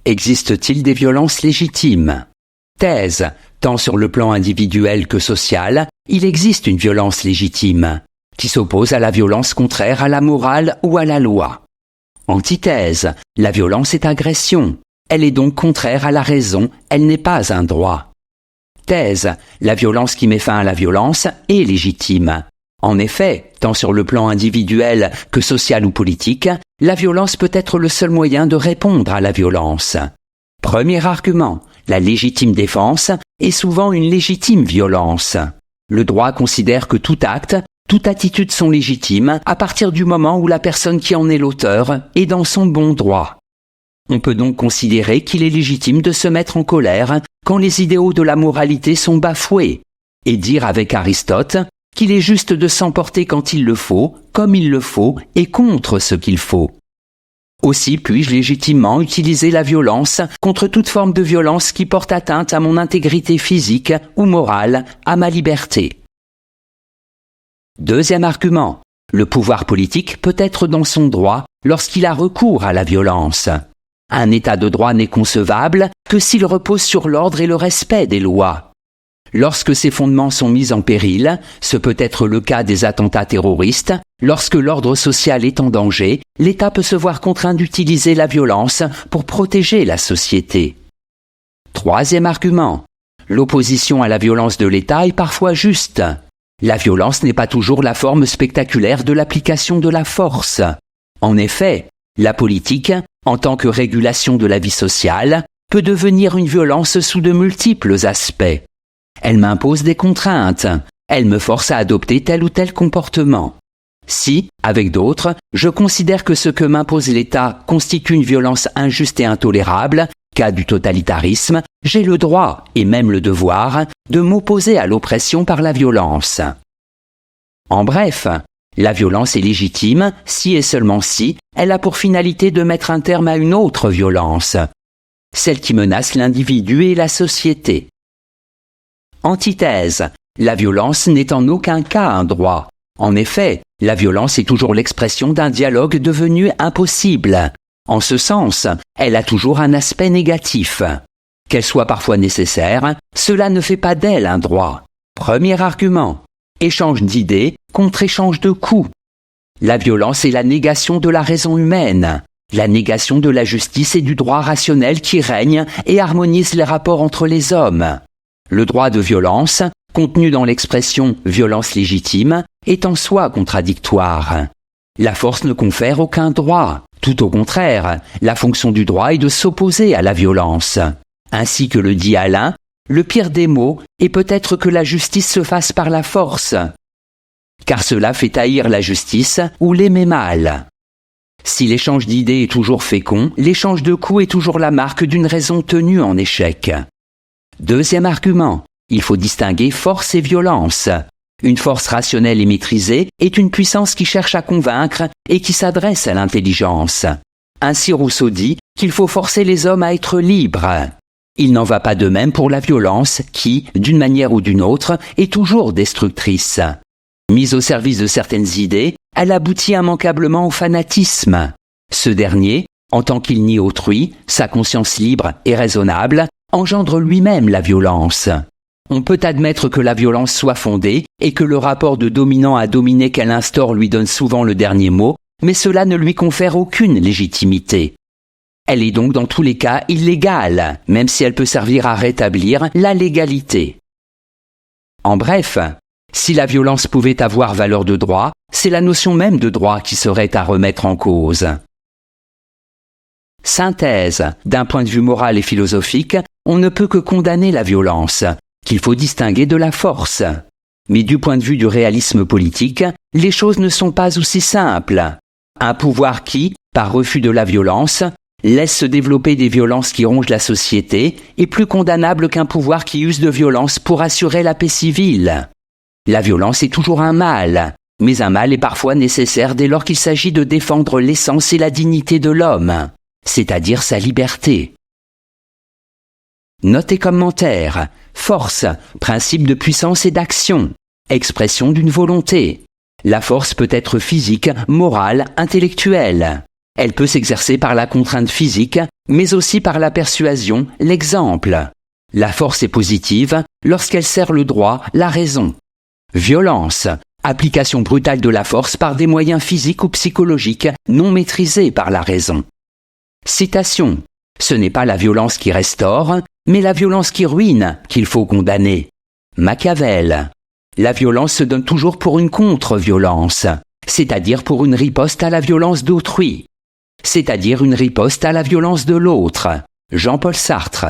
Existe-t-il des violences légitimes? Thèse. Tant sur le plan individuel que social, il existe une violence légitime, qui s'oppose à la violence contraire à la morale ou à la loi. Antithèse. La violence est agression. Elle est donc contraire à la raison, elle n'est pas un droit. Thèse. La violence qui met fin à la violence est légitime. En effet, tant sur le plan individuel que social ou politique, la violence peut être le seul moyen de répondre à la violence. Premier argument, la légitime défense est souvent une légitime violence. Le droit considère que tout acte, toute attitude sont légitimes à partir du moment où la personne qui en est l'auteur est dans son bon droit. On peut donc considérer qu'il est légitime de se mettre en colère quand les idéaux de la moralité sont bafoués, et dire avec Aristote qu'il est juste de s'emporter quand il le faut, comme il le faut et contre ce qu'il faut. Aussi puis-je légitimement utiliser la violence contre toute forme de violence qui porte atteinte à mon intégrité physique ou morale, à ma liberté. Deuxième argument, le pouvoir politique peut être dans son droit lorsqu'il a recours à la violence. Un état de droit n'est concevable que s'il repose sur l'ordre et le respect des lois. Lorsque ces fondements sont mis en péril, ce peut être le cas des attentats terroristes, lorsque l'ordre social est en danger, l'État peut se voir contraint d'utiliser la violence pour protéger la société. Troisième argument, l'opposition à la violence de l'État est parfois juste. La violence n'est pas toujours la forme spectaculaire de l'application de la force. En effet, la politique, en tant que régulation de la vie sociale, peut devenir une violence sous de multiples aspects. Elle m'impose des contraintes, elle me force à adopter tel ou tel comportement. Si, avec d'autres, je considère que ce que m'impose l'État constitue une violence injuste et intolérable, cas du totalitarisme, j'ai le droit, et même le devoir, de m'opposer à l'oppression par la violence. En bref, la violence est légitime si et seulement si elle a pour finalité de mettre un terme à une autre violence, celle qui menace l'individu et la société. Antithèse. La violence n'est en aucun cas un droit. En effet, la violence est toujours l'expression d'un dialogue devenu impossible. En ce sens, elle a toujours un aspect négatif. Qu'elle soit parfois nécessaire, cela ne fait pas d'elle un droit. Premier argument. Échange d'idées contre échange de coups. La violence est la négation de la raison humaine, la négation de la justice et du droit rationnel qui règne et harmonise les rapports entre les hommes. Le droit de violence, contenu dans l'expression « violence légitime », est en soi contradictoire. La force ne confère aucun droit. Tout au contraire, la fonction du droit est de s'opposer à la violence. Ainsi que le dit Alain, le pire des maux est peut-être que la justice se fasse par la force, car cela fait haïr la justice ou l'aimer mal. Si l'échange d'idées est toujours fécond, l'échange de coups est toujours la marque d'une raison tenue en échec. Deuxième argument, il faut distinguer force et violence. Une force rationnelle et maîtrisée est une puissance qui cherche à convaincre et qui s'adresse à l'intelligence. Ainsi Rousseau dit qu'il faut forcer les hommes à être libres. Il n'en va pas de même pour la violence qui, d'une manière ou d'une autre, est toujours destructrice. Mise au service de certaines idées, elle aboutit immanquablement au fanatisme. Ce dernier, en tant qu'il nie autrui, sa conscience libre et raisonnable, engendre lui-même la violence. On peut admettre que la violence soit fondée et que le rapport de dominant à dominé qu'elle instaure lui donne souvent le dernier mot, mais cela ne lui confère aucune légitimité. Elle est donc dans tous les cas illégale, même si elle peut servir à rétablir la légalité. En bref, si la violence pouvait avoir valeur de droit, c'est la notion même de droit qui serait à remettre en cause. Synthèse. D'un point de vue moral et philosophique, on ne peut que condamner la violence, qu'il faut distinguer de la force. Mais du point de vue du réalisme politique, les choses ne sont pas aussi simples. Un pouvoir qui, par refus de la violence, laisse se développer des violences qui rongent la société est plus condamnable qu'un pouvoir qui use de violence pour assurer la paix civile. La violence est toujours un mal, mais un mal est parfois nécessaire dès lors qu'il s'agit de défendre l'essence et la dignité de l'homme, c'est-à-dire sa liberté. Note et commentaire. Force, principe de puissance et d'action, expression d'une volonté. La force peut être physique, morale, intellectuelle. Elle peut s'exercer par la contrainte physique, mais aussi par la persuasion, l'exemple. La force est positive lorsqu'elle sert le droit, la raison. Violence, application brutale de la force par des moyens physiques ou psychologiques non maîtrisés par la raison. Citation. Ce n'est pas la violence qui restaure, mais la violence qui ruine qu'il faut condamner. Machiavel. La violence se donne toujours pour une contre-violence, c'est-à-dire pour une riposte à la violence d'autrui, c'est-à-dire une riposte à la violence de l'autre. Jean-Paul Sartre.